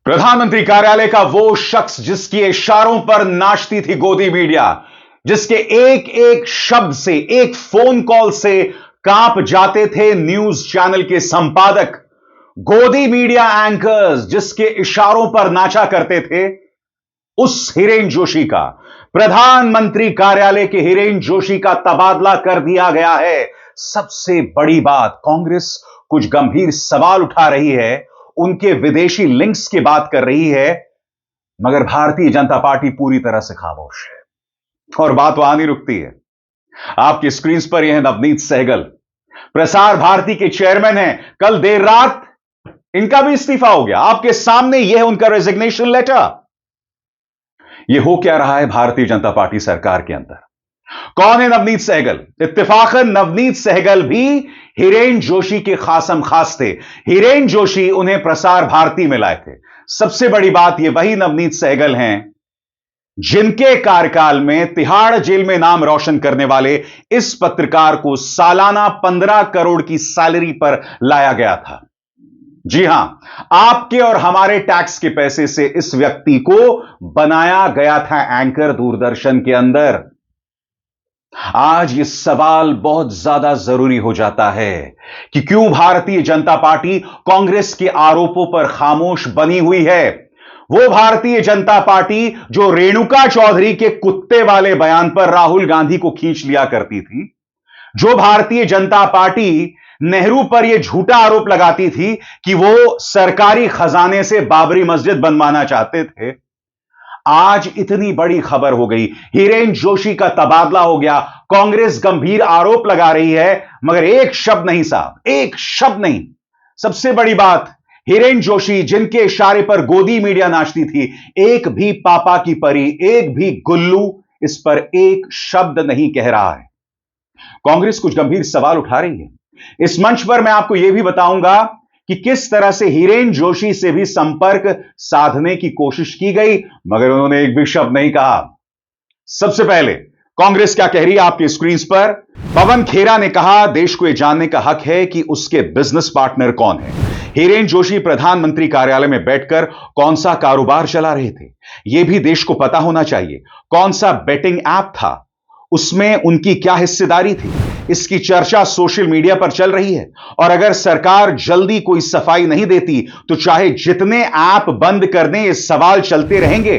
प्रधानमंत्री कार्यालय का वो शख्स जिसकी इशारों पर नाचती थी गोदी मीडिया, जिसके एक एक शब्द से, एक फोन कॉल से कांप जाते थे न्यूज चैनल के संपादक, गोदी मीडिया एंकर्स जिसके इशारों पर नाचा करते थे, उस हिरेन जोशी का, प्रधानमंत्री कार्यालय के हिरेन जोशी का तबादला कर दिया गया है। सबसे बड़ी बात, कांग्रेस कुछ गंभीर सवाल उठा रही है, उनके विदेशी लिंक्स की बात कर रही है, मगर भारतीय जनता पार्टी पूरी तरह से खामोश है। और बात वहां नहीं रुकती है। आपकी स्क्रीन पर यह नवनीत सहगल, प्रसार भारती के चेयरमैन हैं। कल देर रात इनका भी इस्तीफा हो गया। आपके सामने यह है उनका रेजिग्नेशन लेटर। यह हो क्या रहा है भारतीय जनता पार्टी सरकार के अंदर? कौन है नवनीत सहगल? इत्तेफाकन नवनीत सहगल भी हिरेन जोशी के खासम खास थे। हिरेन जोशी उन्हें प्रसार भारती में लाए थे। सबसे बड़ी बात, यह वही नवनीत सहगल हैं जिनके कार्यकाल में तिहाड़ जेल में नाम रोशन करने वाले इस पत्रकार को सालाना 15 करोड़ की सैलरी पर लाया गया था। जी हां, आपके और हमारे टैक्स के पैसे से इस व्यक्ति को बनाया गया था एंकर दूरदर्शन के अंदर। आज यह सवाल बहुत ज्यादा जरूरी हो जाता है कि क्यों भारतीय जनता पार्टी कांग्रेस के आरोपों पर खामोश बनी हुई है। वो भारतीय जनता पार्टी जो रेणुका चौधरी के कुत्ते वाले बयान पर राहुल गांधी को खींच लिया करती थी, जो भारतीय जनता पार्टी नेहरू पर यह झूठा आरोप लगाती थी कि वो सरकारी खजाने से बाबरी मस्जिद बनवाना चाहते थे, आज इतनी बड़ी खबर हो गई, हिरेन जोशी का तबादला हो गया। कांग्रेस गंभीर आरोप लगा रही है, मगर एक शब्द नहीं साहब, एक शब्द नहीं। सबसे बड़ी बात, हिरेन जोशी जिनके इशारे पर गोदी मीडिया नाचती थी, एक भी पापा की परी, एक भी गुल्लू इस पर एक शब्द नहीं कह रहा है। कांग्रेस कुछ गंभीर सवाल उठा रही है। इस मंच पर मैं आपको यह भी बताऊंगा कि किस तरह से हिरेन जोशी से भी संपर्क साधने की कोशिश की गई, मगर उन्होंने एक भी शब्द नहीं कहा। सबसे पहले कांग्रेस क्या कह रही है आपकी स्क्रीन पर। पवन खेरा ने कहा, देश को यह जानने का हक है कि उसके बिजनेस पार्टनर कौन है। हिरेन जोशी प्रधानमंत्री कार्यालय में बैठकर कौन सा कारोबार चला रहे थे, यह भी देश को पता होना चाहिए। कौन सा बेटिंग ऐप था, उसमें उनकी क्या हिस्सेदारी थी, इसकी चर्चा सोशल मीडिया पर चल रही है। और अगर सरकार जल्दी कोई सफाई नहीं देती तो चाहे जितने ऐप बंद कर दें, ये सवाल चलते रहेंगे।